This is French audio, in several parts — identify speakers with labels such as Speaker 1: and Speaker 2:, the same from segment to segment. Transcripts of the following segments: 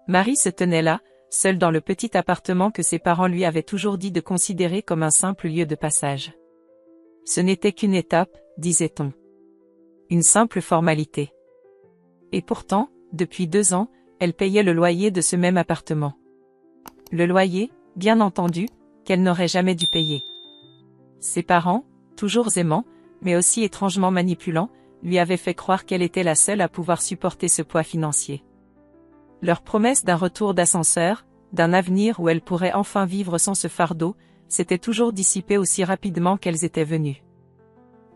Speaker 1: Marie se tenait là, seule dans le petit appartement que ses parents lui avaient toujours dit de considérer comme un simple lieu de passage. Ce n'était qu'une étape, disait-on. Une simple formalité. Et pourtant, depuis 2 ans, elle payait le loyer de ce même appartement. Le loyer, bien entendu, qu'elle n'aurait jamais dû payer. Ses parents, toujours aimants, mais aussi étrangement manipulants, lui avaient fait croire qu'elle était la seule à pouvoir supporter ce poids financier. Leur promesse d'un retour d'ascenseur, d'un avenir où elle pourrait enfin vivre sans ce fardeau, s'était toujours dissipée aussi rapidement qu'elles étaient venues.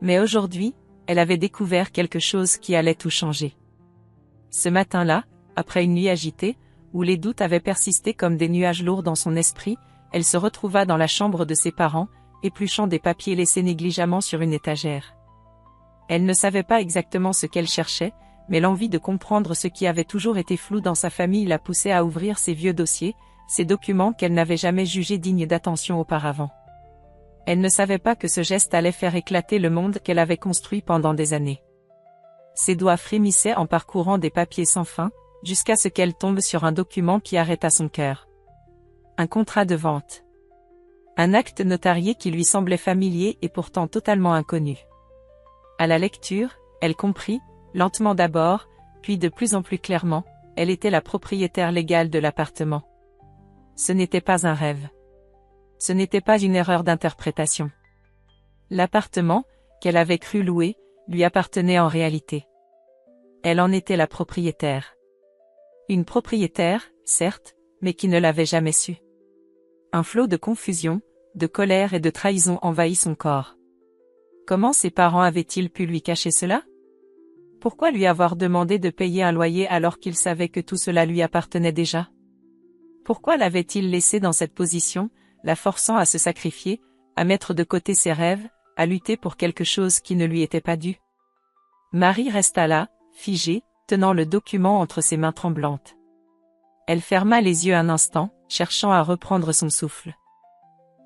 Speaker 1: Mais aujourd'hui, elle avait découvert quelque chose qui allait tout changer. Ce matin-là, après une nuit agitée, où les doutes avaient persisté comme des nuages lourds dans son esprit, elle se retrouva dans la chambre de ses parents, épluchant des papiers laissés négligemment sur une étagère. Elle ne savait pas exactement ce qu'elle cherchait, mais l'envie de comprendre ce qui avait toujours été flou dans sa famille la poussait à ouvrir ces vieux dossiers, ces documents qu'elle n'avait jamais jugés dignes d'attention auparavant. Elle ne savait pas que ce geste allait faire éclater le monde qu'elle avait construit pendant des années. Ses doigts frémissaient en parcourant des papiers sans fin, jusqu'à ce qu'elle tombe sur un document qui arrêta son cœur. Un contrat de vente. Un acte notarié qui lui semblait familier et pourtant totalement inconnu. À la lecture, elle comprit, lentement d'abord, puis de plus en plus clairement, elle était la propriétaire légale de l'appartement. Ce n'était pas un rêve. Ce n'était pas une erreur d'interprétation. L'appartement, qu'elle avait cru louer, lui appartenait en réalité. Elle en était la propriétaire. Une propriétaire, certes, mais qui ne l'avait jamais su. Un flot de confusion, de colère et de trahison envahit son corps. Comment ses parents avaient-ils pu lui cacher cela? Pourquoi lui avoir demandé de payer un loyer alors qu'il savait que tout cela lui appartenait déjà? Pourquoi l'avait-il laissé dans cette position, la forçant à se sacrifier, à mettre de côté ses rêves, à lutter pour quelque chose qui ne lui était pas dû? Marie resta là, figée, tenant le document entre ses mains tremblantes. Elle ferma les yeux un instant, cherchant à reprendre son souffle.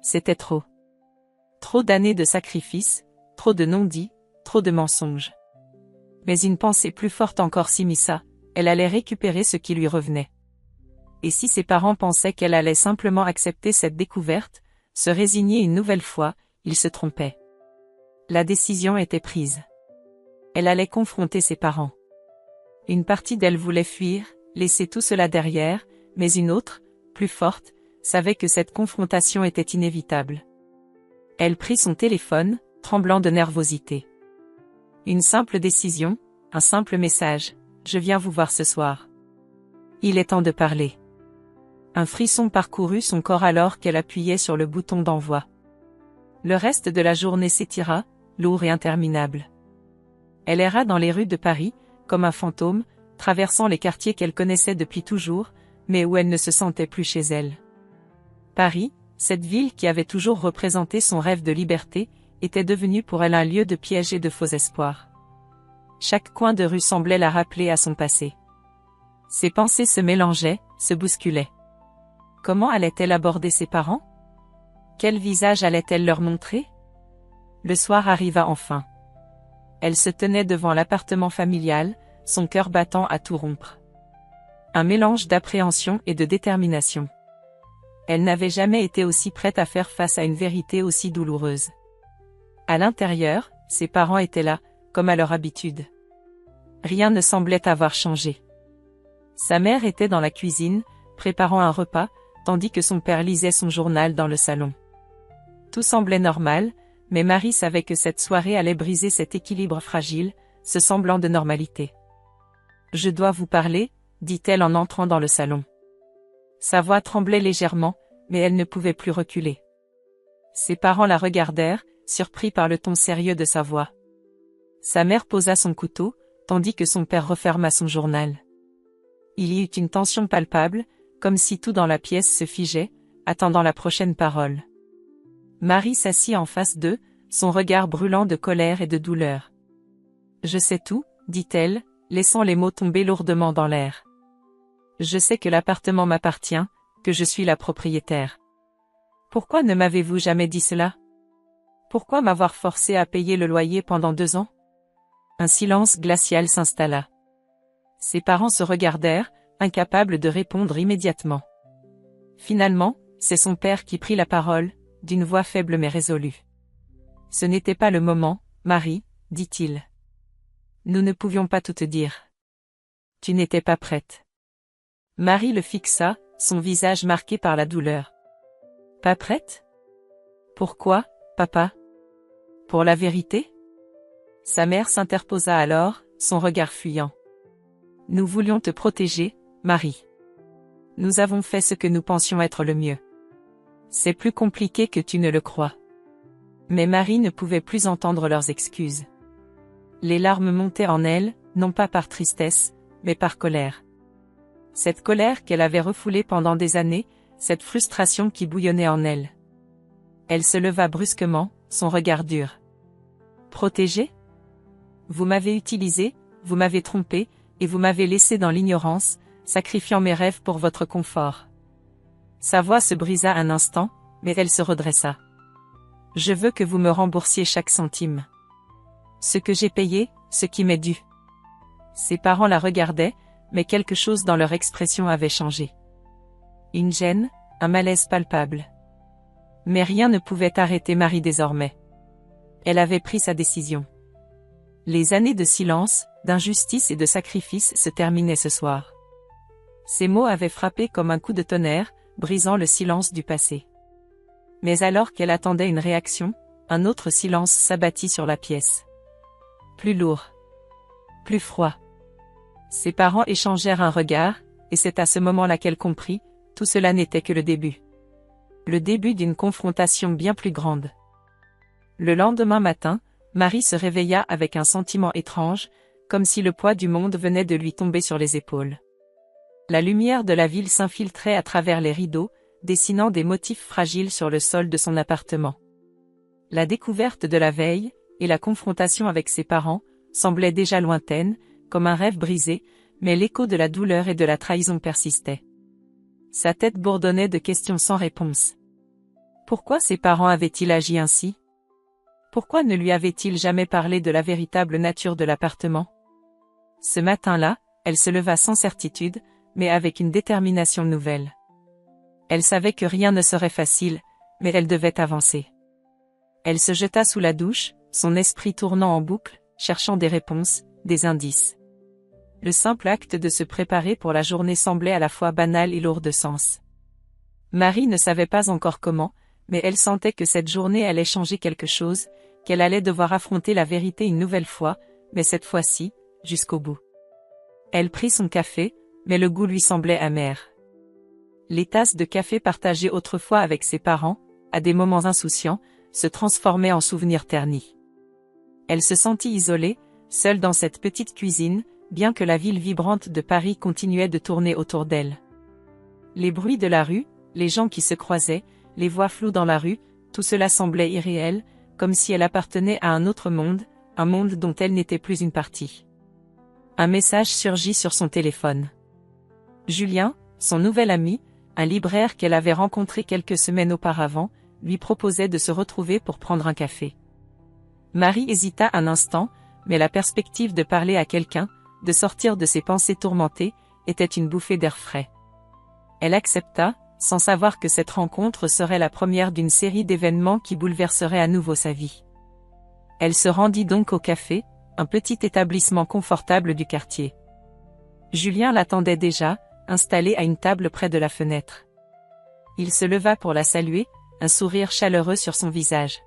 Speaker 1: C'était trop. Trop d'années de sacrifices, trop de non-dits, trop de mensonges. Mais une pensée plus forte encore s'immisça, elle allait récupérer ce qui lui revenait. Et si ses parents pensaient qu'elle allait simplement accepter cette découverte, se résigner une nouvelle fois, ils se trompaient. La décision était prise. Elle allait confronter ses parents. Une partie d'elle voulait fuir, laisser tout cela derrière, mais une autre, plus forte, savait que cette confrontation était inévitable. Elle prit son téléphone, tremblant de nervosité. Une simple décision, un simple message, « Je viens vous voir ce soir. Il est temps de parler. » Un frisson parcourut son corps alors qu'elle appuyait sur le bouton d'envoi. Le reste de la journée s'étira, lourd et interminable. Elle erra dans les rues de Paris, comme un fantôme, traversant les quartiers qu'elle connaissait depuis toujours, mais où elle ne se sentait plus chez elle. Paris, cette ville qui avait toujours représenté son rêve de liberté, était devenue pour elle un lieu de piège et de faux espoirs. Chaque coin de rue semblait la rappeler à son passé. Ses pensées se mélangeaient, se bousculaient. Comment allait-elle aborder ses parents? Quel visage allait-elle leur montrer? Le soir arriva enfin. Elle se tenait devant l'appartement familial, son cœur battant à tout rompre. Un mélange d'appréhension et de détermination. Elle n'avait jamais été aussi prête à faire face à une vérité aussi douloureuse. À l'intérieur, ses parents étaient là, comme à leur habitude. Rien ne semblait avoir changé. Sa mère était dans la cuisine, préparant un repas, tandis que son père lisait son journal dans le salon. Tout semblait normal, mais Marie savait que cette soirée allait briser cet équilibre fragile, ce semblant de normalité. « Je dois vous parler », dit-elle en entrant dans le salon. Sa voix tremblait légèrement, mais elle ne pouvait plus reculer. Ses parents la regardèrent, surpris par le ton sérieux de sa voix. Sa mère posa son couteau, tandis que son père referma son journal. Il y eut une tension palpable, comme si tout dans la pièce se figeait, attendant la prochaine parole. Marie s'assit en face d'eux, son regard brûlant de colère et de douleur. « Je sais tout », dit-elle, laissant les mots tomber lourdement dans l'air. « Je sais que l'appartement m'appartient, que je suis la propriétaire. Pourquoi ne m'avez-vous jamais dit cela? Pourquoi m'avoir forcé à payer le loyer pendant 2 ans? » Un silence glacial s'installa. Ses parents se regardèrent, incapable de répondre immédiatement. Finalement, c'est son père qui prit la parole, d'une voix faible mais résolue. « Ce n'était pas le moment, Marie, dit-il. Nous ne pouvions pas tout te dire. Tu n'étais pas prête. » Marie le fixa, son visage marqué par la douleur. « Pas prête? Pourquoi, papa? Pour la vérité? » Sa mère s'interposa alors, son regard fuyant. « Nous voulions te protéger, Marie. Nous avons fait ce que nous pensions être le mieux. C'est plus compliqué que tu ne le crois. » Mais Marie ne pouvait plus entendre leurs excuses. Les larmes montaient en elle, non pas par tristesse, mais par colère. Cette colère qu'elle avait refoulée pendant des années, cette frustration qui bouillonnait en elle. Elle se leva brusquement, son regard dur. « Protégé? Vous m'avez utilisé, vous m'avez trompé, et vous m'avez laissé dans l'ignorance, sacrifiant mes rêves pour votre confort. » Sa voix se brisa un instant, mais elle se redressa. « Je veux que vous me remboursiez chaque centime. Ce que j'ai payé, ce qui m'est dû. » Ses parents la regardaient, mais quelque chose dans leur expression avait changé. Une gêne, un malaise palpable. Mais rien ne pouvait arrêter Marie désormais. Elle avait pris sa décision. Les années de silence, d'injustice et de sacrifice se terminaient ce soir. Ces mots avaient frappé comme un coup de tonnerre, brisant le silence du passé. Mais alors qu'elle attendait une réaction, un autre silence s'abattit sur la pièce. Plus lourd. Plus froid. Ses parents échangèrent un regard, et c'est à ce moment-là qu'elle comprit, tout cela n'était que le début. Le début d'une confrontation bien plus grande. Le lendemain matin, Marie se réveilla avec un sentiment étrange, comme si le poids du monde venait de lui tomber sur les épaules. La lumière de la ville s'infiltrait à travers les rideaux, dessinant des motifs fragiles sur le sol de son appartement. La découverte de la veille, et la confrontation avec ses parents, semblaient déjà lointaines, comme un rêve brisé, mais l'écho de la douleur et de la trahison persistait. Sa tête bourdonnait de questions sans réponse. Pourquoi ses parents avaient-ils agi ainsi? Pourquoi ne lui avaient-ils jamais parlé de la véritable nature de l'appartement? Ce matin-là, elle se leva sans certitude, mais avec une détermination nouvelle. Elle savait que rien ne serait facile, mais elle devait avancer. Elle se jeta sous la douche, son esprit tournant en boucle, cherchant des réponses, des indices. Le simple acte de se préparer pour la journée semblait à la fois banal et lourd de sens. Marie ne savait pas encore comment, mais elle sentait que cette journée allait changer quelque chose, qu'elle allait devoir affronter la vérité une nouvelle fois, mais cette fois-ci, jusqu'au bout. Elle prit son café, mais le goût lui semblait amer. Les tasses de café partagées autrefois avec ses parents, à des moments insouciants, se transformaient en souvenirs ternis. Elle se sentit isolée, seule dans cette petite cuisine, bien que la ville vibrante de Paris continuait de tourner autour d'elle. Les bruits de la rue, les gens qui se croisaient, les voix floues dans la rue, tout cela semblait irréel, comme si elle appartenait à un autre monde, un monde dont elle n'était plus une partie. Un message surgit sur son téléphone. Julien, son nouvel ami, un libraire qu'elle avait rencontré quelques semaines auparavant, lui proposait de se retrouver pour prendre un café. Marie hésita un instant, mais la perspective de parler à quelqu'un, de sortir de ses pensées tourmentées, était une bouffée d'air frais. Elle accepta, sans savoir que cette rencontre serait la première d'une série d'événements qui bouleverseraient à nouveau sa vie. Elle se rendit donc au café, un petit établissement confortable du quartier. Julien l'attendait déjà, installé à une table près de la fenêtre. Il se leva pour la saluer, un sourire chaleureux sur son visage.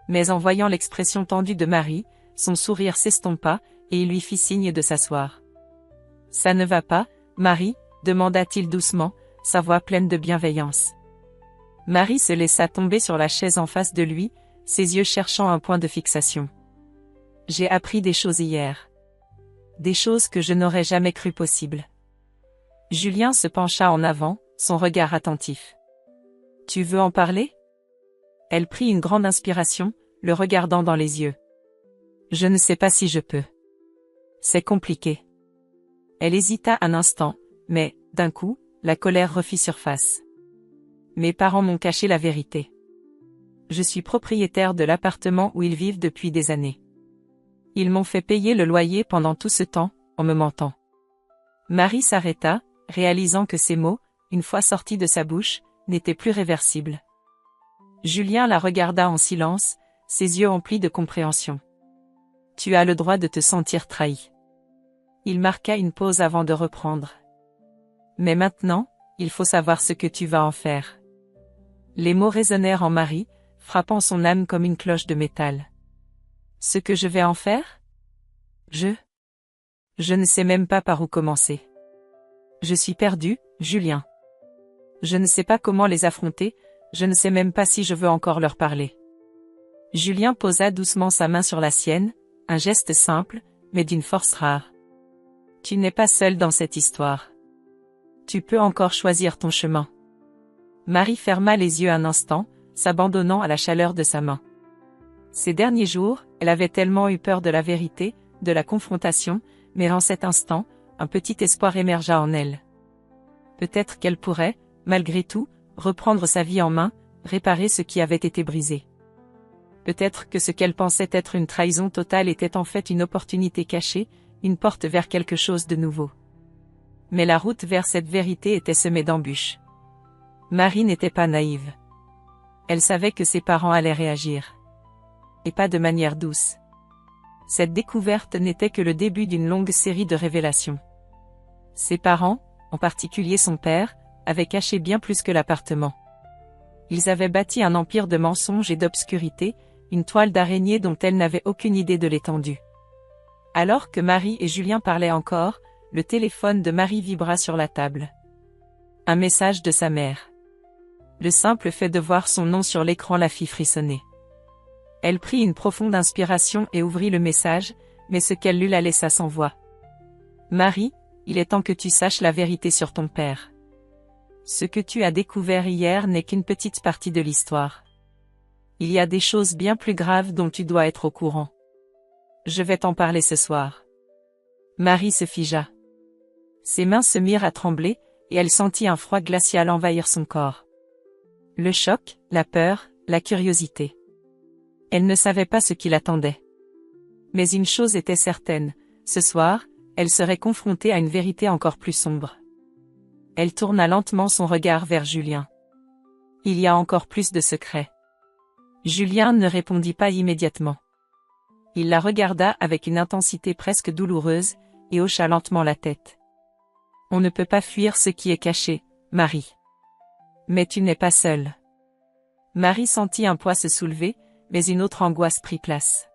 Speaker 1: Mais en voyant l'expression tendue de Marie, son sourire s'estompa, et il lui fit signe de s'asseoir. « Ça ne va pas, Marie ?» demanda-t-il doucement, sa voix pleine de bienveillance. Marie se laissa tomber sur la chaise en face de lui, ses yeux cherchant un point de fixation. « J'ai appris des choses hier. Des choses que je n'aurais jamais cru possibles. » Julien se pencha en avant, son regard attentif. « Tu veux en parler ?» Elle prit une grande inspiration, le regardant dans les yeux. « Je ne sais pas si je peux. C'est compliqué. » Elle hésita un instant, mais, d'un coup, la colère refit surface. « Mes parents m'ont caché la vérité. Je suis propriétaire de l'appartement où ils vivent depuis des années. Ils m'ont fait payer le loyer pendant tout ce temps, en me mentant. Marie s'arrêta, réalisant que ces mots, une fois sortis de sa bouche, n'étaient plus réversibles. Julien la regarda en silence, ses yeux emplis de compréhension. « Tu as le droit de te sentir trahi. » Il marqua une pause avant de reprendre. « Mais maintenant, il faut savoir ce que tu vas en faire. » Les mots résonnèrent en Marie, frappant son âme comme une cloche de métal. « Ce que je vais en faire ? Je ne sais même pas par où commencer. Je suis perdue, Julien. Je ne sais pas comment les affronter, je ne sais même pas si je veux encore leur parler. » Julien posa doucement sa main sur la sienne, un geste simple, mais d'une force rare. « Tu n'es pas seule dans cette histoire. Tu peux encore choisir ton chemin. » Marie ferma les yeux un instant, s'abandonnant à la chaleur de sa main. Ces derniers jours, elle avait tellement eu peur de la vérité, de la confrontation, mais en cet instant, un petit espoir émergea en elle. Peut-être qu'elle pourrait, malgré tout, reprendre sa vie en main, réparer ce qui avait été brisé. Peut-être que ce qu'elle pensait être une trahison totale était en fait une opportunité cachée, une porte vers quelque chose de nouveau. Mais la route vers cette vérité était semée d'embûches. Marie n'était pas naïve. Elle savait que ses parents allaient réagir. Et pas de manière douce. Cette découverte n'était que le début d'une longue série de révélations. Ses parents, en particulier son père, avaient caché bien plus que l'appartement. Ils avaient bâti un empire de mensonges et d'obscurité, une toile d'araignée dont elle n'avait aucune idée de l'étendue. Alors que Marie et Julien parlaient encore, le téléphone de Marie vibra sur la table. Un message de sa mère. Le simple fait de voir son nom sur l'écran la fit frissonner. Elle prit une profonde inspiration et ouvrit le message, mais ce qu'elle lut la laissa sans voix. « Marie, il est temps que tu saches la vérité sur ton père. Ce que tu as découvert hier n'est qu'une petite partie de l'histoire. Il y a des choses bien plus graves dont tu dois être au courant. Je vais t'en parler ce soir. » Marie se figea. Ses mains se mirent à trembler, et elle sentit un froid glacial envahir son corps. Le choc, la peur, la curiosité. Elle ne savait pas ce qui l'attendait. Mais une chose était certaine, ce soir, elle serait confrontée à une vérité encore plus sombre. Elle tourna lentement son regard vers Julien. Il y a encore plus de secrets. Julien ne répondit pas immédiatement. Il la regarda avec une intensité presque douloureuse, et hocha lentement la tête. On ne peut pas fuir ce qui est caché, Marie. Mais tu n'es pas seule. Marie sentit un poids se soulever, mais une autre angoisse prit place.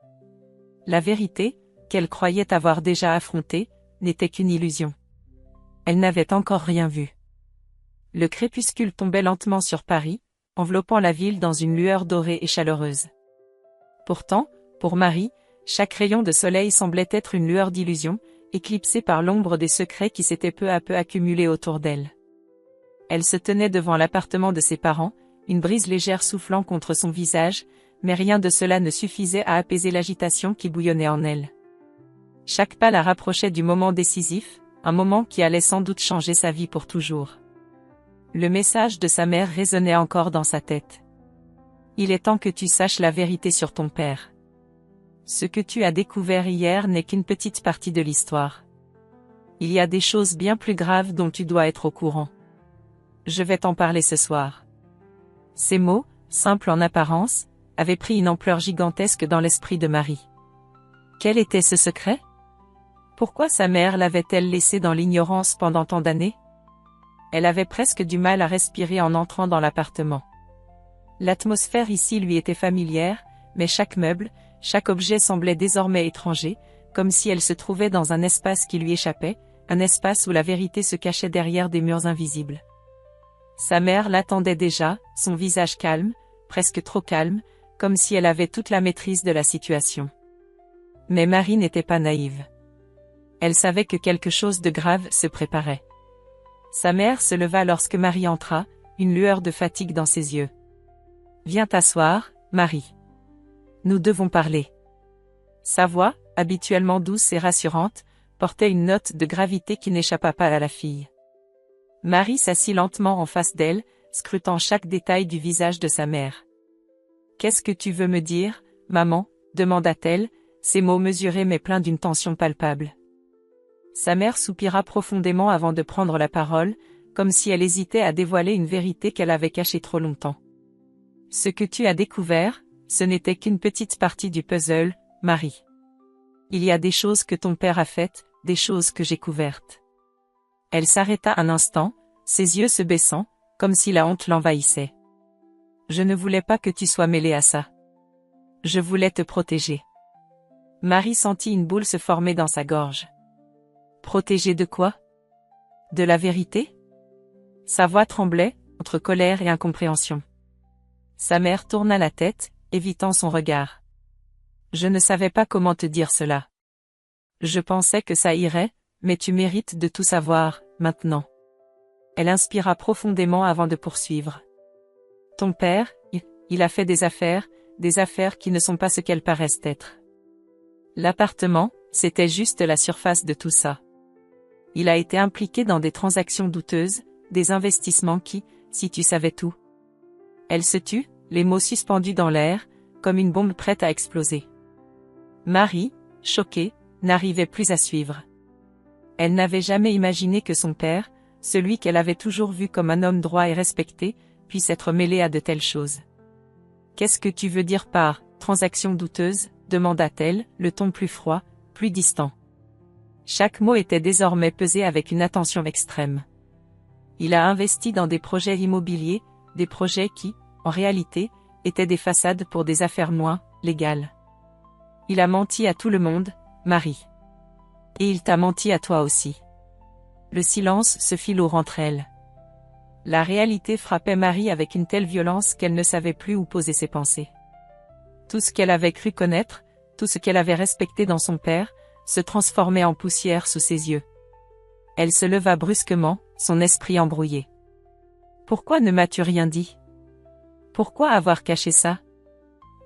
Speaker 1: La vérité, qu'elle croyait avoir déjà affrontée, n'était qu'une illusion. Elle n'avait encore rien vu. Le crépuscule tombait lentement sur Paris, enveloppant la ville dans une lueur dorée et chaleureuse. Pourtant, pour Marie, chaque rayon de soleil semblait être une lueur d'illusion, éclipsée par l'ombre des secrets qui s'étaient peu à peu accumulés autour d'elle. Elle se tenait devant l'appartement de ses parents, une brise légère soufflant contre son visage, mais rien de cela ne suffisait à apaiser l'agitation qui bouillonnait en elle. Chaque pas la rapprochait du moment décisif, un moment qui allait sans doute changer sa vie pour toujours. Le message de sa mère résonnait encore dans sa tête. Il est temps que tu saches la vérité sur ton père. Ce que tu as découvert hier n'est qu'une petite partie de l'histoire. Il y a des choses bien plus graves dont tu dois être au courant. Je vais t'en parler ce soir. Ces mots, simples en apparence, avaient pris une ampleur gigantesque dans l'esprit de Marie. Quel était ce secret ? Pourquoi sa mère l'avait-elle laissé dans l'ignorance pendant tant d'années ? Elle avait presque du mal à respirer en entrant dans l'appartement. L'atmosphère ici lui était familière, mais chaque meuble, chaque objet semblait désormais étranger, comme si elle se trouvait dans un espace qui lui échappait, un espace où la vérité se cachait derrière des murs invisibles. Sa mère l'attendait déjà, son visage calme, presque trop calme, comme si elle avait toute la maîtrise de la situation. Mais Marie n'était pas naïve. Elle savait que quelque chose de grave se préparait. Sa mère se leva lorsque Marie entra, une lueur de fatigue dans ses yeux. « Viens t'asseoir, Marie. Nous devons parler. » Sa voix, habituellement douce et rassurante, portait une note de gravité qui n'échappa pas à la fille. Marie s'assit lentement en face d'elle, scrutant chaque détail du visage de sa mère. « Qu'est-ce que tu veux me dire, maman ?» demanda-t-elle, ses mots mesurés mais pleins d'une tension palpable. Sa mère soupira profondément avant de prendre la parole, comme si elle hésitait à dévoiler une vérité qu'elle avait cachée trop longtemps. Ce que tu as découvert, ce n'était qu'une petite partie du puzzle, Marie. Il y a des choses que ton père a faites, des choses que j'ai couvertes. Elle s'arrêta un instant, ses yeux se baissant, comme si la honte l'envahissait. Je ne voulais pas que tu sois mêlée à ça. Je voulais te protéger. Marie sentit une boule se former dans sa gorge. Protéger de quoi? De la vérité? Sa voix tremblait, entre colère et incompréhension. Sa mère tourna la tête, évitant son regard. Je ne savais pas comment te dire cela. Je pensais que ça irait, mais tu mérites de tout savoir, maintenant. Elle inspira profondément avant de poursuivre. Ton père, il a fait des affaires qui ne sont pas ce qu'elles paraissent être. L'appartement, c'était juste la surface de tout ça. Il a été impliqué dans des transactions douteuses, des investissements qui, si tu savais tout. Elle se tut, les mots suspendus dans l'air, comme une bombe prête à exploser. Marie, choquée, n'arrivait plus à suivre. Elle n'avait jamais imaginé que son père, celui qu'elle avait toujours vu comme un homme droit et respecté, puisse être mêlé à de telles choses. Qu'est-ce que tu veux dire par « transaction douteuse » demanda-t-elle, le ton plus froid, plus distant. Chaque mot était désormais pesé avec une attention extrême. Il a investi dans des projets immobiliers, des projets qui, en réalité, étaient des façades pour des affaires moins légales. Il a menti à tout le monde, Marie. Et il t'a menti à toi aussi. Le silence se fit lourd entre elles. La réalité frappait Marie avec une telle violence qu'elle ne savait plus où poser ses pensées. Tout ce qu'elle avait cru connaître, tout ce qu'elle avait respecté dans son père, se transformait en poussière sous ses yeux. Elle se leva brusquement, son esprit embrouillé. Pourquoi ne m'as-tu rien dit? Pourquoi avoir caché ça?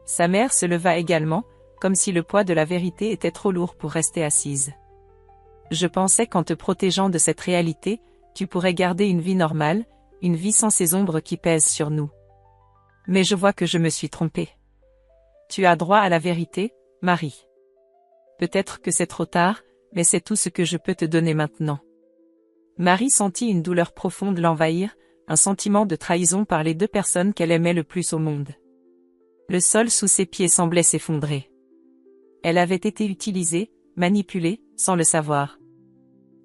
Speaker 1: Sa mère se leva également, comme si le poids de la vérité était trop lourd pour rester assise. Je pensais qu'en te protégeant de cette réalité, tu pourrais garder une vie normale, une vie sans ces ombres qui pèsent sur nous. Mais je vois que je me suis trompée. Tu as droit à la vérité, Marie. Peut-être que c'est trop tard, mais c'est tout ce que je peux te donner maintenant. Marie sentit une douleur profonde l'envahir, un sentiment de trahison par les deux personnes qu'elle aimait le plus au monde. Le sol sous ses pieds semblait s'effondrer. Elle avait été utilisée, manipulée, sans le savoir.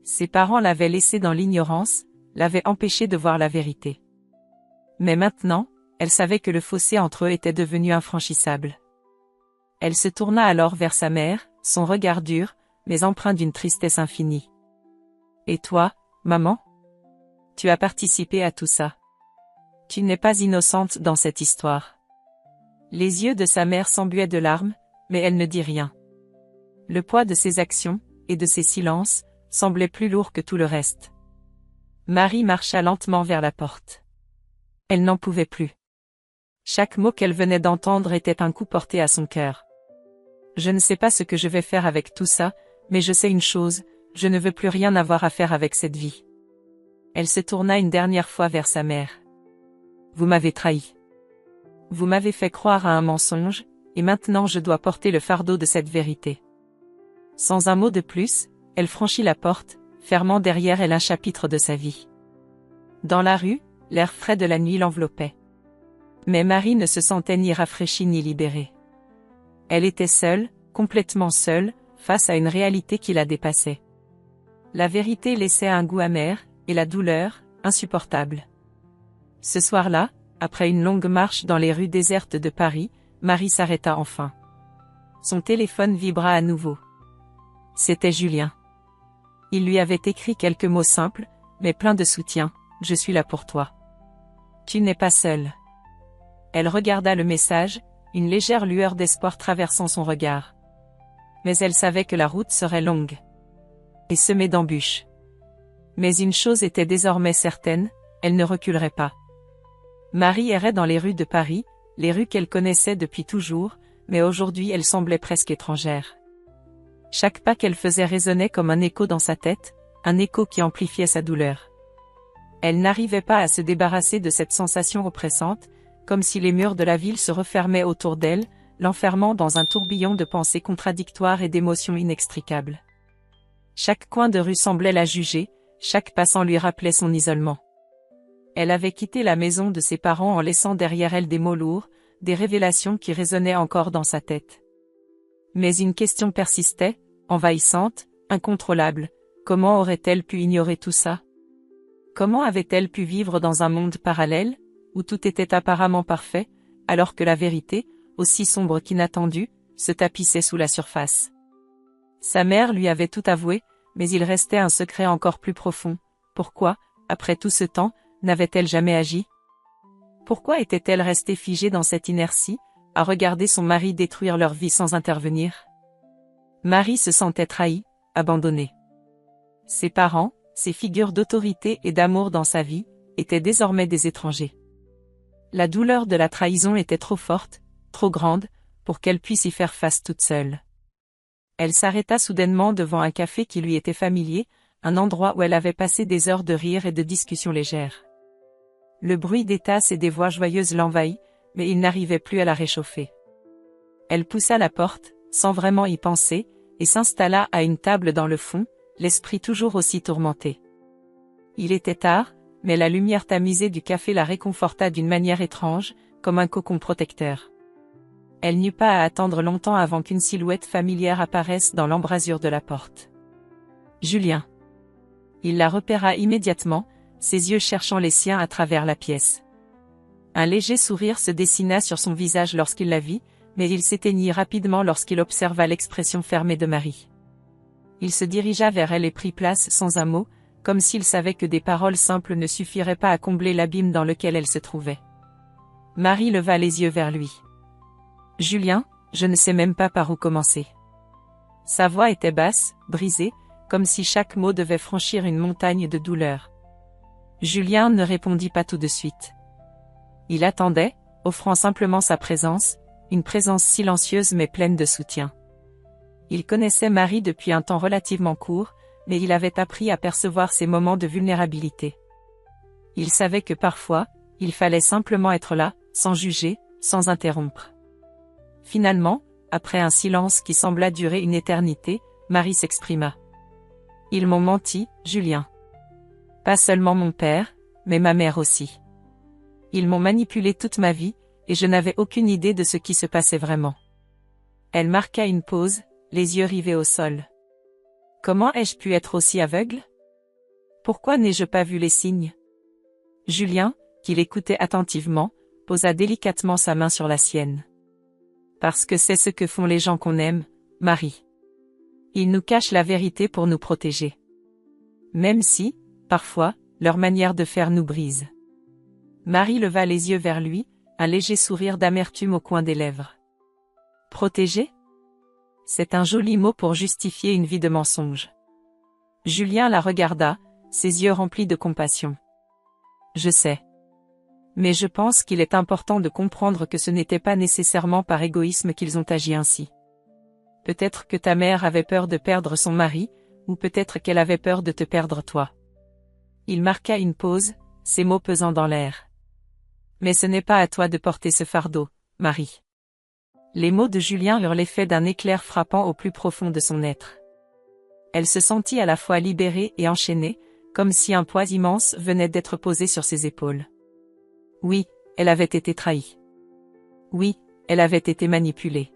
Speaker 1: Ses parents l'avaient laissée dans l'ignorance, l'avaient empêchée de voir la vérité. Mais maintenant, elle savait que le fossé entre eux était devenu infranchissable. Elle se tourna alors vers sa mère, son regard dur, mais empreint d'une tristesse infinie. Et toi, maman? Tu as participé à tout ça. Tu n'es pas innocente dans cette histoire. Les yeux de sa mère s'embuaient de larmes, mais elle ne dit rien. Le poids de ses actions, et de ses silences, semblait plus lourd que tout le reste. Marie marcha lentement vers la porte. Elle n'en pouvait plus. Chaque mot qu'elle venait d'entendre était un coup porté à son cœur. Je ne sais pas ce que je vais faire avec tout ça, mais je sais une chose, je ne veux plus rien avoir à faire avec cette vie. Elle se tourna une dernière fois vers sa mère. Vous m'avez trahi. Vous m'avez fait croire à un mensonge, et maintenant je dois porter le fardeau de cette vérité. Sans un mot de plus, elle franchit la porte, fermant derrière elle un chapitre de sa vie. Dans la rue, l'air frais de la nuit l'enveloppait. Mais Marie ne se sentait ni rafraîchie ni libérée. Elle était seule, complètement seule, face à une réalité qui la dépassait. La vérité laissait un goût amer, et la douleur, insupportable. Ce soir-là, après une longue marche dans les rues désertes de Paris, Marie s'arrêta enfin. Son téléphone vibra à nouveau. C'était Julien. Il lui avait écrit quelques mots simples, mais pleins de soutien. « Je suis là pour toi. Tu n'es pas seule. » Elle regarda le message, une légère lueur d'espoir traversant son regard. Mais elle savait que la route serait longue et semée d'embûches. Mais une chose était désormais certaine, elle ne reculerait pas. Marie errait dans les rues de Paris, les rues qu'elle connaissait depuis toujours, mais aujourd'hui elle semblait presque étrangère. Chaque pas qu'elle faisait résonnait comme un écho dans sa tête, un écho qui amplifiait sa douleur. Elle n'arrivait pas à se débarrasser de cette sensation oppressante, comme si les murs de la ville se refermaient autour d'elle, l'enfermant dans un tourbillon de pensées contradictoires et d'émotions inextricables. Chaque coin de rue semblait la juger, chaque passant lui rappelait son isolement. Elle avait quitté la maison de ses parents en laissant derrière elle des mots lourds, des révélations qui résonnaient encore dans sa tête. Mais une question persistait, envahissante, incontrôlable. Comment aurait-elle pu ignorer tout ça? Comment avait-elle pu vivre dans un monde parallèle, où tout était apparemment parfait, alors que la vérité, aussi sombre qu'inattendue, se tapissait sous la surface? Sa mère lui avait tout avoué, mais il restait un secret encore plus profond. Pourquoi, après tout ce temps, n'avait-elle jamais agi? Pourquoi était-elle restée figée dans cette inertie, à regarder son mari détruire leur vie sans intervenir? Marie se sentait trahie, abandonnée. Ses parents, ses figures d'autorité et d'amour dans sa vie, étaient désormais des étrangers. La douleur de la trahison était trop forte, trop grande, pour qu'elle puisse y faire face toute seule. Elle s'arrêta soudainement devant un café qui lui était familier, un endroit où elle avait passé des heures de rire et de discussions légères. Le bruit des tasses et des voix joyeuses l'envahit, mais il n'arrivait plus à la réchauffer. Elle poussa la porte, sans vraiment y penser, et s'installa à une table dans le fond, l'esprit toujours aussi tourmenté. Il était tard, mais la lumière tamisée du café la réconforta d'une manière étrange, comme un cocon protecteur. Elle n'eut pas à attendre longtemps avant qu'une silhouette familière apparaisse dans l'embrasure de la porte. Julien. Il la repéra immédiatement, ses yeux cherchant les siens à travers la pièce. Un léger sourire se dessina sur son visage lorsqu'il la vit, mais il s'éteignit rapidement lorsqu'il observa l'expression fermée de Marie. Il se dirigea vers elle et prit place sans un mot, comme s'il savait que des paroles simples ne suffiraient pas à combler l'abîme dans lequel elle se trouvait. Marie leva les yeux vers lui. « Julien, je ne sais même pas par où commencer. » Sa voix était basse, brisée, comme si chaque mot devait franchir une montagne de douleur. Julien ne répondit pas tout de suite. Il attendait, offrant simplement sa présence, une présence silencieuse mais pleine de soutien. Il connaissait Marie depuis un temps relativement court, mais il avait appris à percevoir ses moments de vulnérabilité. Il savait que parfois, il fallait simplement être là, sans juger, sans interrompre. Finalement, après un silence qui sembla durer une éternité, Marie s'exprima. « Ils m'ont menti, Julien. Pas seulement mon père, mais ma mère aussi. Ils m'ont manipulé toute ma vie, et je n'avais aucune idée de ce qui se passait vraiment. » Elle marqua une pause, les yeux rivés au sol. « Comment ai-je pu être aussi aveugle? Pourquoi n'ai-je pas vu les signes? » Julien, qui l'écoutait attentivement, posa délicatement sa main sur la sienne. « Parce que c'est ce que font les gens qu'on aime, Marie. Ils nous cachent la vérité pour nous protéger. Même si, parfois, leur manière de faire nous brise. » Marie leva les yeux vers lui, un léger sourire d'amertume au coin des lèvres. « Protéger? C'est un joli mot pour justifier une vie de mensonge. » Julien la regarda, ses yeux remplis de compassion. « Je sais. Mais je pense qu'il est important de comprendre que ce n'était pas nécessairement par égoïsme qu'ils ont agi ainsi. Peut-être que ta mère avait peur de perdre son mari, ou peut-être qu'elle avait peur de te perdre toi. » Il marqua une pause, ses mots pesant dans l'air. « Mais ce n'est pas à toi de porter ce fardeau, Marie. » Les mots de Julien eurent l'effet d'un éclair frappant au plus profond de son être. Elle se sentit à la fois libérée et enchaînée, comme si un poids immense venait d'être posé sur ses épaules. Oui, elle avait été trahie. Oui, elle avait été manipulée.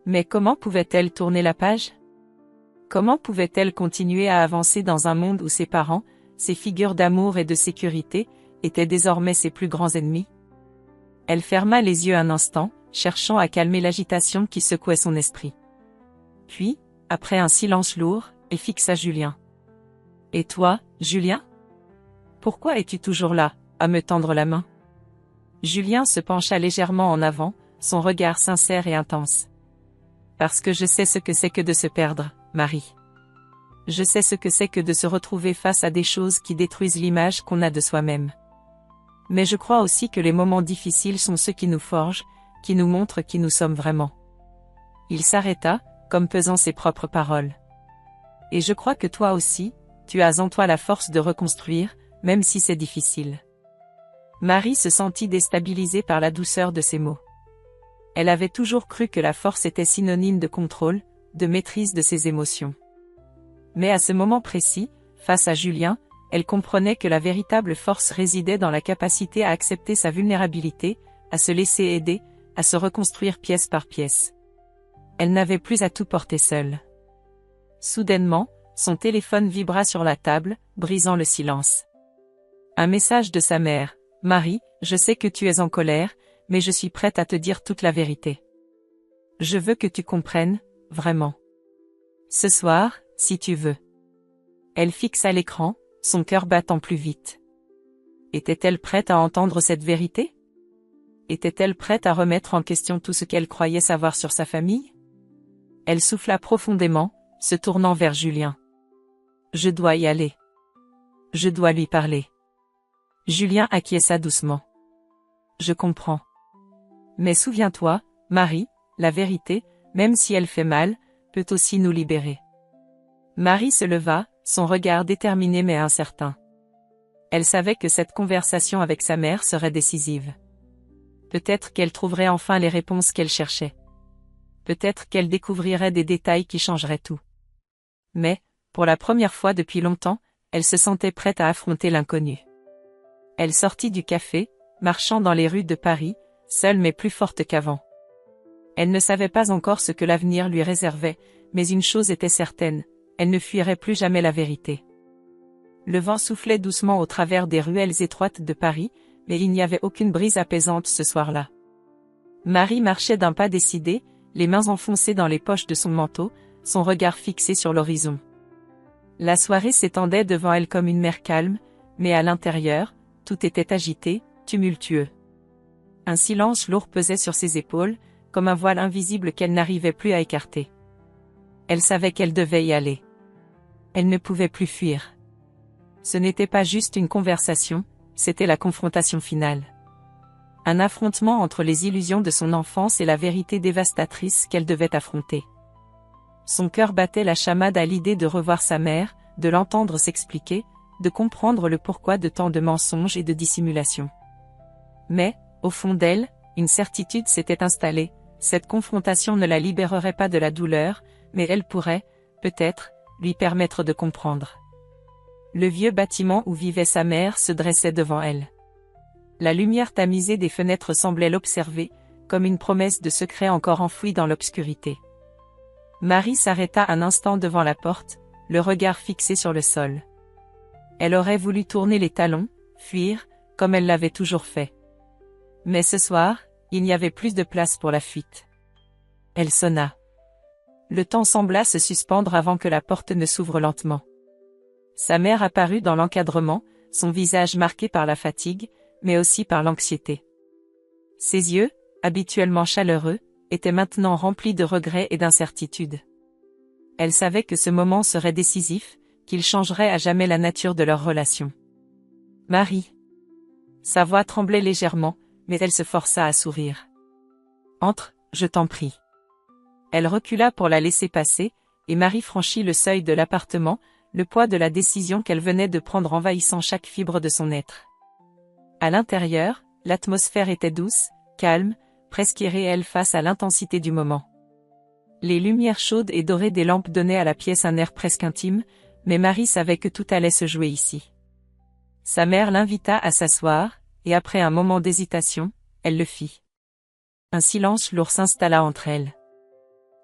Speaker 1: Mais comment pouvait-elle tourner la page? Comment pouvait-elle continuer à avancer dans un monde où ses parents, ses figures d'amour et de sécurité, étaient désormais ses plus grands ennemis? Elle ferma les yeux un instant, cherchant à calmer l'agitation qui secouait son esprit. Puis, après un silence lourd, elle fixa Julien. « Et toi, Julien? Pourquoi es-tu toujours là, à me tendre la main? » Julien se pencha légèrement en avant, son regard sincère et intense. « Parce que je sais ce que c'est que de se perdre, Marie. Je sais ce que c'est que de se retrouver face à des choses qui détruisent l'image qu'on a de soi-même. Mais je crois aussi que les moments difficiles sont ceux qui nous forgent, qui nous montrent qui nous sommes vraiment. » Il s'arrêta, comme pesant ses propres paroles. « Et je crois que toi aussi, tu as en toi la force de reconstruire, même si c'est difficile. » Marie se sentit déstabilisée par la douceur de ces mots. Elle avait toujours cru que la force était synonyme de contrôle, de maîtrise de ses émotions. Mais à ce moment précis, face à Julien, elle comprenait que la véritable force résidait dans la capacité à accepter sa vulnérabilité, à se laisser aider, à se reconstruire pièce par pièce. Elle n'avait plus à tout porter seule. Soudainement, son téléphone vibra sur la table, brisant le silence. Un message de sa mère. « Marie, je sais que tu es en colère, mais je suis prête à te dire toute la vérité. Je veux que tu comprennes, vraiment. Ce soir, si tu veux. » Elle fixa l'écran, son cœur battant plus vite. Était-elle prête à entendre cette vérité? Était-elle prête à remettre en question tout ce qu'elle croyait savoir sur sa famille? Elle souffla profondément, se tournant vers Julien. « Je dois y aller. Je dois lui parler. » Julien acquiesça doucement. « Je comprends. Mais souviens-toi, Marie, la vérité, même si elle fait mal, peut aussi nous libérer. » Marie se leva, son regard déterminé mais incertain. Elle savait que cette conversation avec sa mère serait décisive. Peut-être qu'elle trouverait enfin les réponses qu'elle cherchait. Peut-être qu'elle découvrirait des détails qui changeraient tout. Mais, pour la première fois depuis longtemps, elle se sentait prête à affronter l'inconnu. Elle sortit du café, marchant dans les rues de Paris, seule mais plus forte qu'avant. Elle ne savait pas encore ce que l'avenir lui réservait, mais une chose était certaine, elle ne fuirait plus jamais la vérité. Le vent soufflait doucement au travers des ruelles étroites de Paris, mais il n'y avait aucune brise apaisante ce soir-là. Marie marchait d'un pas décidé, les mains enfoncées dans les poches de son manteau, son regard fixé sur l'horizon. La soirée s'étendait devant elle comme une mer calme, mais à l'intérieur, tout était agité, tumultueux. Un silence lourd pesait sur ses épaules, comme un voile invisible qu'elle n'arrivait plus à écarter. Elle savait qu'elle devait y aller. Elle ne pouvait plus fuir. Ce n'était pas juste une conversation, c'était la confrontation finale. Un affrontement entre les illusions de son enfance et la vérité dévastatrice qu'elle devait affronter. Son cœur battait la chamade à l'idée de revoir sa mère, de l'entendre s'expliquer, de comprendre le pourquoi de tant de mensonges et de dissimulation. Mais, au fond d'elle, une certitude s'était installée, cette confrontation ne la libérerait pas de la douleur, mais elle pourrait, peut-être, lui permettre de comprendre. Le vieux bâtiment où vivait sa mère se dressait devant elle. La lumière tamisée des fenêtres semblait l'observer, comme une promesse de secret encore enfoui dans l'obscurité. Marie s'arrêta un instant devant la porte, le regard fixé sur le sol. Elle aurait voulu tourner les talons, fuir, comme elle l'avait toujours fait. Mais ce soir, il n'y avait plus de place pour la fuite. Elle sonna. Le temps sembla se suspendre avant que la porte ne s'ouvre lentement. Sa mère apparut dans l'encadrement, son visage marqué par la fatigue, mais aussi par l'anxiété. Ses yeux, habituellement chaleureux, étaient maintenant remplis de regrets et d'incertitude. Elle savait que ce moment serait décisif, qu'il changerait à jamais la nature de leur relation. « Marie !» Sa voix tremblait légèrement, mais elle se força à sourire. « Entre, je t'en prie. » Elle recula pour la laisser passer, et Marie franchit le seuil de l'appartement, le poids de la décision qu'elle venait de prendre envahissant chaque fibre de son être. À l'intérieur, l'atmosphère était douce, calme, presque irréelle face à l'intensité du moment. Les lumières chaudes et dorées des lampes donnaient à la pièce un air presque intime, mais Marie savait que tout allait se jouer ici. Sa mère l'invita à s'asseoir, et après un moment d'hésitation, elle le fit. Un silence lourd s'installa entre elles.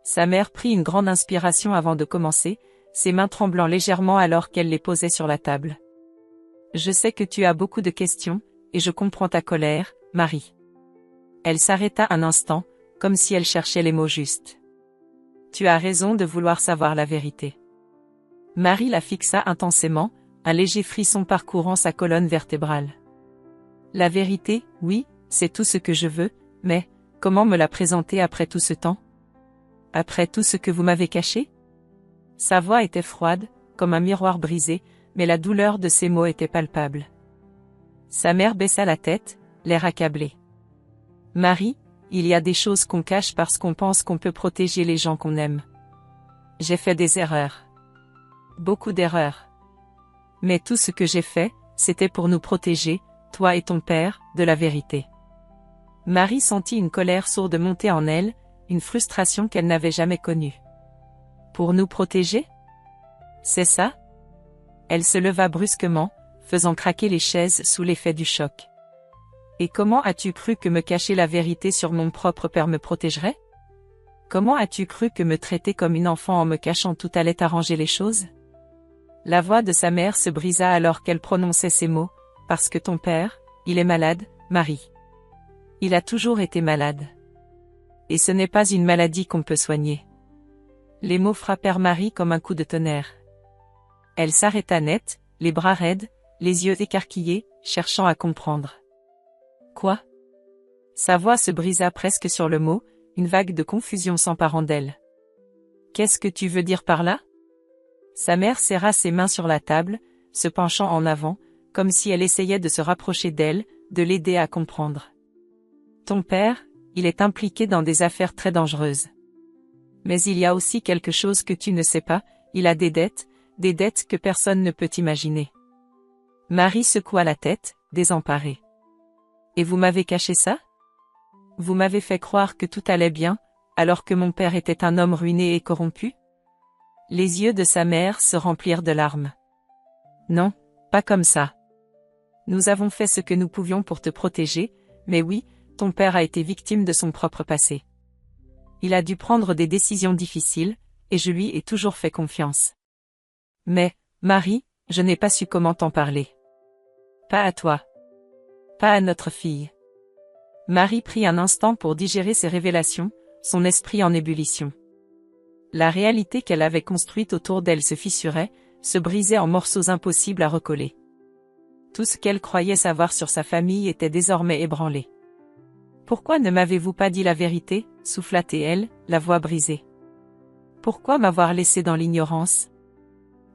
Speaker 1: Sa mère prit une grande inspiration avant de commencer, ses mains tremblant légèrement alors qu'elle les posait sur la table. « Je sais que tu as beaucoup de questions, et je comprends ta colère, Marie. » Elle s'arrêta un instant, comme si elle cherchait les mots justes. « Tu as raison de vouloir savoir la vérité. » Marie la fixa intensément, un léger frisson parcourant sa colonne vertébrale. « La vérité, oui, c'est tout ce que je veux, mais, comment me la présenter après tout ce temps? Après tout ce que vous m'avez caché ?» Sa voix était froide, comme un miroir brisé, mais la douleur de ses mots était palpable. Sa mère baissa la tête, l'air accablé. « Marie, il y a des choses qu'on cache parce qu'on pense qu'on peut protéger les gens qu'on aime. J'ai fait des erreurs. Beaucoup d'erreurs. Mais tout ce que j'ai fait, c'était pour nous protéger, toi et ton père, de la vérité. » Marie sentit une colère sourde monter en elle, une frustration qu'elle n'avait jamais connue. « Pour nous protéger ?» C'est ça? Elle se leva brusquement, faisant craquer les chaises sous l'effet du choc. Et comment as-tu cru que me cacher la vérité sur mon propre père me protégerait? Comment as-tu cru que me traiter comme une enfant en me cachant tout allait arranger les choses? La voix de sa mère se brisa alors qu'elle prononçait ces mots, parce que ton père, il est malade, Marie. Il a toujours été malade. Et ce n'est pas une maladie qu'on peut soigner. Les mots frappèrent Marie comme un coup de tonnerre. Elle s'arrêta net, les bras raides, les yeux écarquillés, cherchant à comprendre. Quoi? Sa voix se brisa presque sur le mot, une vague de confusion s'emparant d'elle. Qu'est-ce que tu veux dire par là? Sa mère serra ses mains sur la table, se penchant en avant, comme si elle essayait de se rapprocher d'elle, de l'aider à comprendre. Ton père, il est impliqué dans des affaires très dangereuses. Mais il y a aussi quelque chose que tu ne sais pas, il a des dettes que personne ne peut imaginer. Marie secoua la tête, désemparée. Et vous m'avez caché ça? Vous m'avez fait croire que tout allait bien, alors que mon père était un homme ruiné et corrompu? Les yeux de sa mère se remplirent de larmes. Non, pas comme ça. Nous avons fait ce que nous pouvions pour te protéger, mais oui, ton père a été victime de son propre passé. Il a dû prendre des décisions difficiles, et je lui ai toujours fait confiance. Mais, Marie, je n'ai pas su comment t'en parler. Pas à toi. Pas à notre fille. Marie prit un instant pour digérer ces révélations, son esprit en ébullition. La réalité qu'elle avait construite autour d'elle se fissurait, se brisait en morceaux impossibles à recoller. Tout ce qu'elle croyait savoir sur sa famille était désormais ébranlé. Pourquoi ne m'avez-vous pas dit la vérité, souffla-t-elle, la voix brisée. Pourquoi m'avoir laissé dans l'ignorance?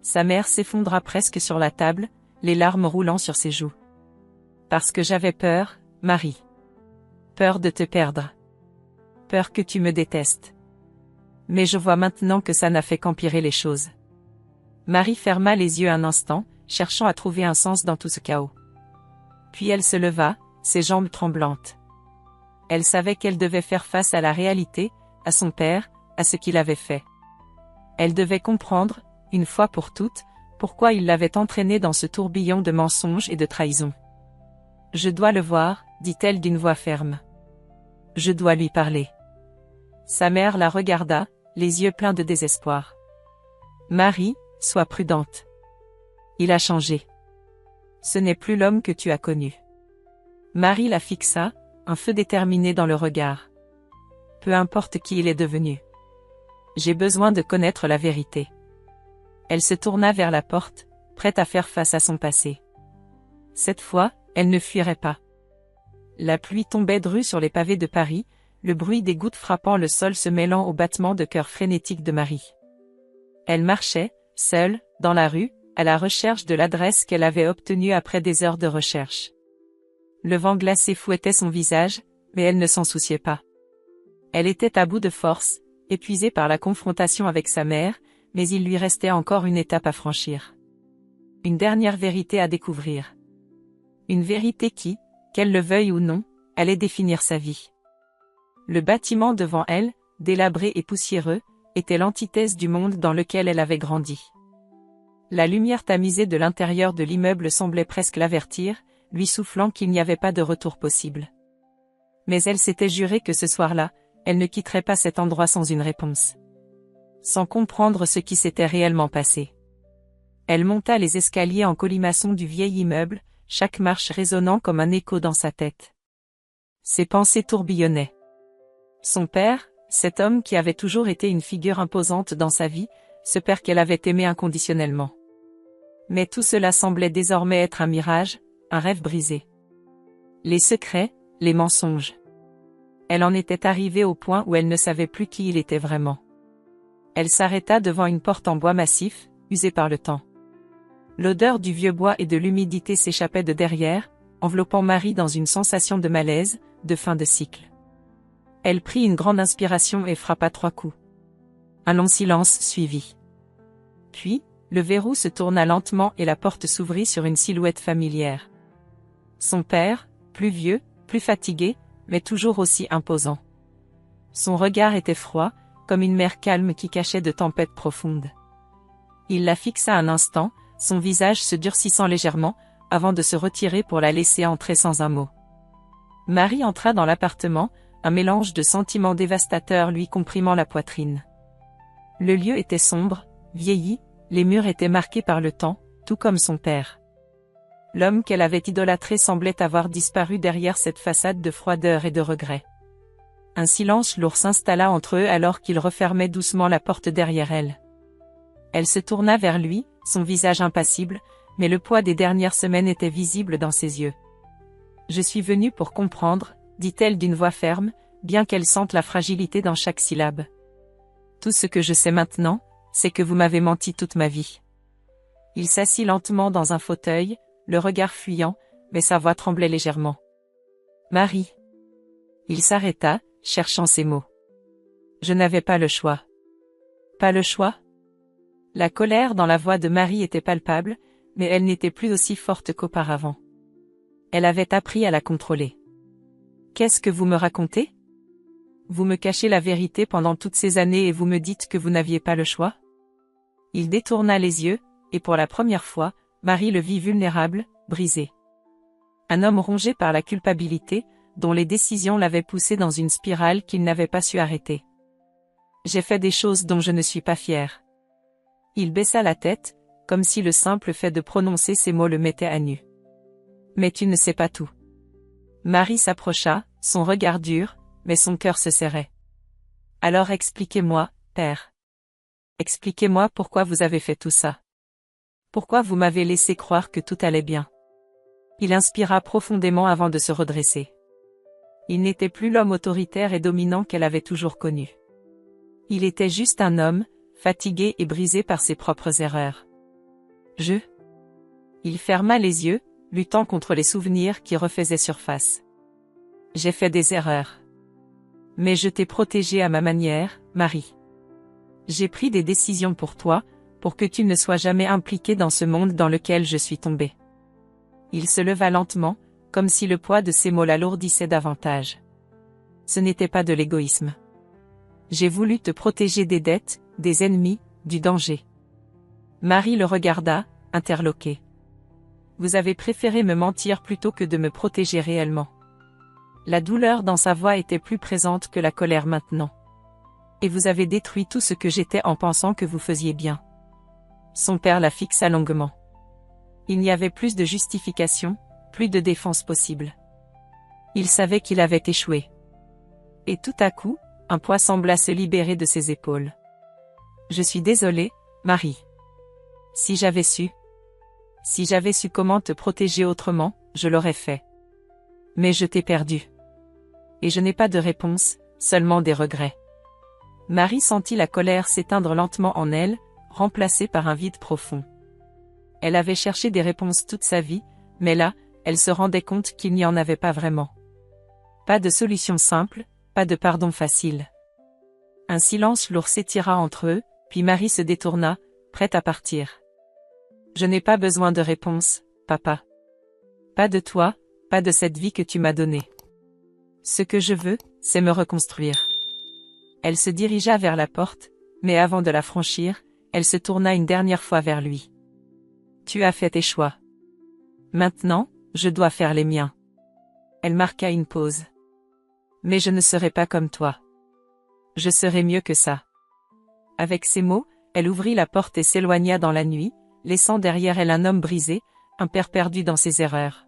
Speaker 1: Sa mère s'effondra presque sur la table, les larmes roulant sur ses joues. Parce que j'avais peur, Marie. Peur de te perdre. Peur que tu me détestes. Mais je vois maintenant que ça n'a fait qu'empirer les choses. Marie ferma les yeux un instant, cherchant à trouver un sens dans tout ce chaos. Puis elle se leva, ses jambes tremblantes. Elle savait qu'elle devait faire face à la réalité, à son père, à ce qu'il avait fait. Elle devait comprendre, une fois pour toutes, pourquoi il l'avait entraînée dans ce tourbillon de mensonges et de trahisons. Je dois le voir, dit-elle d'une voix ferme. Je dois lui parler. Sa mère la regarda, les yeux pleins de désespoir. Marie, sois prudente. Il a changé. Ce n'est plus l'homme que tu as connu. Marie la fixa, un feu déterminé dans le regard. Peu importe qui il est devenu. J'ai besoin de connaître la vérité. Elle se tourna vers la porte, prête à faire face à son passé. Cette fois, elle ne fuirait pas. La pluie tombait drue sur les pavés de Paris, le bruit des gouttes frappant le sol se mêlant au battement de cœur frénétique de Marie. Elle marchait, seule, dans la rue, à la recherche de l'adresse qu'elle avait obtenue après des heures de recherche. Le vent glacé fouettait son visage, mais elle ne s'en souciait pas. Elle était à bout de force, épuisée par la confrontation avec sa mère, mais il lui restait encore une étape à franchir. Une dernière vérité à découvrir. Une vérité qui, qu'elle le veuille ou non, allait définir sa vie. Le bâtiment devant elle, délabré et poussiéreux, était l'antithèse du monde dans lequel elle avait grandi. La lumière tamisée de l'intérieur de l'immeuble semblait presque l'avertir, lui soufflant qu'il n'y avait pas de retour possible. Mais elle s'était juré que ce soir-là, elle ne quitterait pas cet endroit sans une réponse. Sans comprendre ce qui s'était réellement passé. Elle monta les escaliers en colimaçon du vieil immeuble, chaque marche résonnant comme un écho dans sa tête. Ses pensées tourbillonnaient. Son père, cet homme qui avait toujours été une figure imposante dans sa vie, ce père qu'elle avait aimé inconditionnellement. Mais tout cela semblait désormais être un mirage, un rêve brisé. Les secrets, les mensonges. Elle en était arrivée au point où elle ne savait plus qui il était vraiment. Elle s'arrêta devant une porte en bois massif, usée par le temps. L'odeur du vieux bois et de l'humidité s'échappait de derrière, enveloppant Marie dans une sensation de malaise, de fin de cycle. Elle prit une grande inspiration et frappa 3 coups. Un long silence suivit. Puis, le verrou se tourna lentement et la porte s'ouvrit sur une silhouette familière. Son père, plus vieux, plus fatigué, mais toujours aussi imposant. Son regard était froid, comme une mer calme qui cachait de tempêtes profondes. Il la fixa un instant, son visage se durcissant légèrement, avant de se retirer pour la laisser entrer sans un mot. Marie entra dans l'appartement, un mélange de sentiments dévastateurs lui comprimant la poitrine. Le lieu était sombre, vieilli, les murs étaient marqués par le temps, tout comme son père. L'homme qu'elle avait idolâtré semblait avoir disparu derrière cette façade de froideur et de regret. Un silence lourd s'installa entre eux alors qu'il refermait doucement la porte derrière elle. Elle se tourna vers lui, son visage impassible, mais le poids des dernières semaines était visible dans ses yeux. « Je suis venue pour comprendre », dit-elle d'une voix ferme, bien qu'elle sente la fragilité dans chaque syllabe. « Tout ce que je sais maintenant, c'est que vous m'avez menti toute ma vie. » Il s'assit lentement dans un fauteuil, le regard fuyant, mais sa voix tremblait légèrement. « Marie. » Il s'arrêta, cherchant ses mots. « Je n'avais pas le choix. »« Pas le choix ?» La colère dans la voix de Marie était palpable, mais elle n'était plus aussi forte qu'auparavant. Elle avait appris à la contrôler. « Qu'est-ce que vous me racontez ? Vous me cachez la vérité pendant toutes ces années et vous me dites que vous n'aviez pas le choix ?» Il détourna les yeux, et pour la première fois, Marie le vit vulnérable, brisé. Un homme rongé par la culpabilité, dont les décisions l'avaient poussé dans une spirale qu'il n'avait pas su arrêter. « J'ai fait des choses dont je ne suis pas fière. » Il baissa la tête, comme si le simple fait de prononcer ces mots le mettait à nu. « Mais tu ne sais pas tout. » Marie s'approcha, son regard dur, mais son cœur se serrait. « Alors expliquez-moi, père. Expliquez-moi pourquoi vous avez fait tout ça. Pourquoi vous m'avez laissé croire que tout allait bien. » Il inspira profondément avant de se redresser. Il n'était plus l'homme autoritaire et dominant qu'elle avait toujours connu. Il était juste un homme, fatigué et brisé par ses propres erreurs. Il ferma les yeux, luttant contre les souvenirs qui refaisaient surface. J'ai fait des erreurs. Mais je t'ai protégée à ma manière, Marie. J'ai pris des décisions pour toi, pour que tu ne sois jamais impliquée dans ce monde dans lequel je suis tombé. Il se leva lentement, comme si le poids de ses mots l'alourdissait davantage. Ce n'était pas de l'égoïsme. J'ai voulu te protéger des dettes, des ennemis, du danger. Marie le regarda, interloquée. Vous avez préféré me mentir plutôt que de me protéger réellement. La douleur dans sa voix était plus présente que la colère maintenant. Et vous avez détruit tout ce que j'étais en pensant que vous faisiez bien. Son père la fixa longuement. Il n'y avait plus de justification, plus de défense possible. Il savait qu'il avait échoué. Et tout à coup, un poids sembla se libérer de ses épaules. Je suis désolée, Marie. Si j'avais su comment te protéger autrement, je l'aurais fait. Mais je t'ai perdu. Et je n'ai pas de réponse, seulement des regrets. Marie sentit la colère s'éteindre lentement en elle, remplacée par un vide profond. Elle avait cherché des réponses toute sa vie, mais là, elle se rendait compte qu'il n'y en avait pas vraiment. Pas de solution simple, pas de pardon facile. Un silence lourd s'étira entre eux, puis Marie se détourna, prête à partir. Je n'ai pas besoin de réponse, papa. Pas de toi, pas de cette vie que tu m'as donnée. Ce que je veux, c'est me reconstruire. Elle se dirigea vers la porte, mais avant de la franchir, elle se tourna une dernière fois vers lui. Tu as fait tes choix. Maintenant, je dois faire les miens. Elle marqua une pause. Mais je ne serai pas comme toi. Je serai mieux que ça. Avec ces mots, elle ouvrit la porte et s'éloigna dans la nuit, laissant derrière elle un homme brisé, un père perdu dans ses erreurs.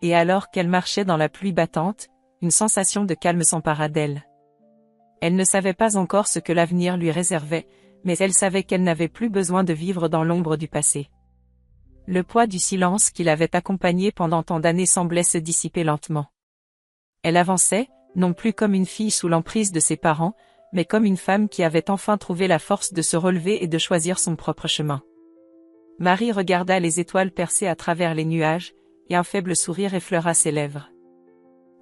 Speaker 1: Et alors qu'elle marchait dans la pluie battante, une sensation de calme s'empara d'elle. Elle ne savait pas encore ce que l'avenir lui réservait, mais elle savait qu'elle n'avait plus besoin de vivre dans l'ombre du passé. Le poids du silence qui l'avait accompagnée pendant tant d'années semblait se dissiper lentement. Elle avançait, non plus comme une fille sous l'emprise de ses parents, mais comme une femme qui avait enfin trouvé la force de se relever et de choisir son propre chemin. Marie regarda les étoiles percées à travers les nuages, et un faible sourire effleura ses lèvres.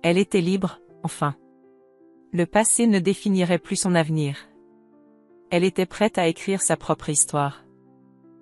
Speaker 1: Elle était libre, enfin. Le passé ne définirait plus son avenir. Elle était prête à écrire sa propre histoire.